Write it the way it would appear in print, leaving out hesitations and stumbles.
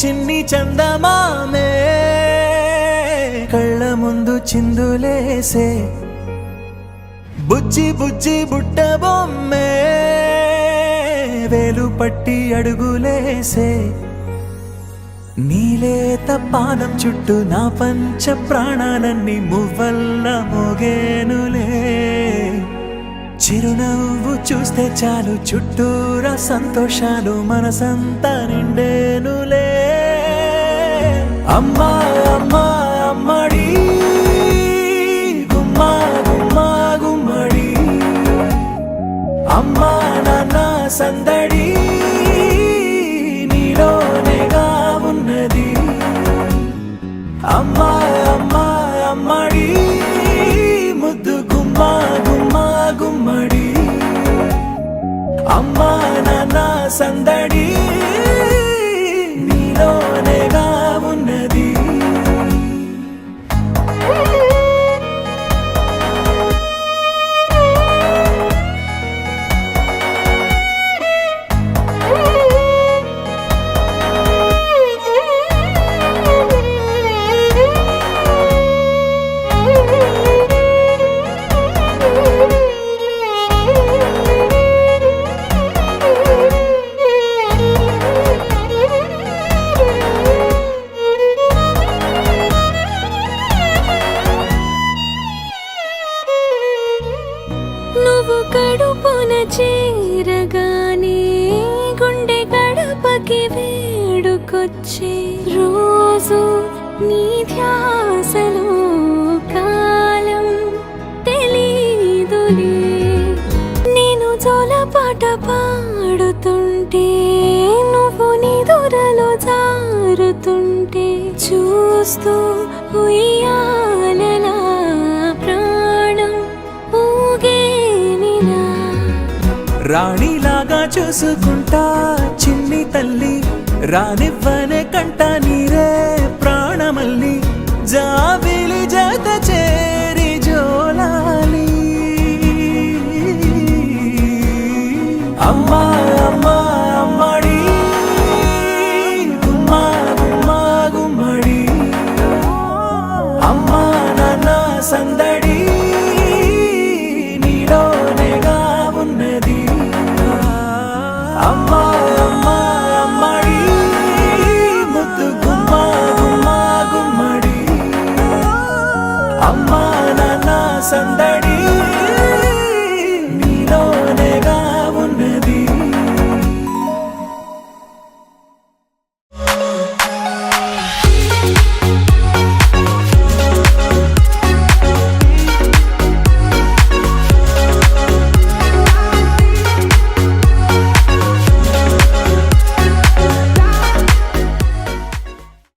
చిన్ని చందమామే కళ్ళ ముందు చిందులేసే బుజ్జి బుజ్జి బుట్ట బొమ్మే వేలు పట్టి అడుగులేసే నీలేత పాదం చుట్టూ నా పంచ ప్రాణాలన్నీ మువ్వల్ల మోగేనులే చిరునవ్వు చూస్తే చాలు చుట్టూరా సంతోషాలు మనసంతా నిండేనులే అమ్మా అమ్మా అమ్మడి గుమ్మా గుమ్మా గుమ్మడి అమ్మా నాన్న సందడి నీలోనేగా ఉన్నది అమ్మా అమ్మా అమ్మడి ముద్దు గుమ్మా గుమ్మా గుమ్మడి అమ్మా నాన్న సందడి నీలోనేగా ఉన్నది నువ్వు కడుపున చేరగానే గుండె గడపకి వేడుకొచ్చే రోజు నీ ధ్యాసలో కాలం తెలీదులే నేను జోలపాట పాడుతుంటే నువ్వు నిదురలో జారుతుంటే చూస్తూ ఉయ్యాలలా ప్రాణం ఊగేనిలా రాణిలాగా చూసుకుంటా చిన్ని తల్లి రానివ్వనే కంట నీరే ప్రాణమల్లి జాబిలి జత చేరి జోలాలి అమ్మా అమ్మా అమ్మడి గుమ్మా గుమ్మా గుమ్మడి అమ్మా నాన్న సందడి నీలోనేగా ఉన్నది అమ్మా అమ్మా అమ్మడి ముద్దు గుమ్మా గుమ్మా గుమ్మడి అమ్మా నాన్న సందడి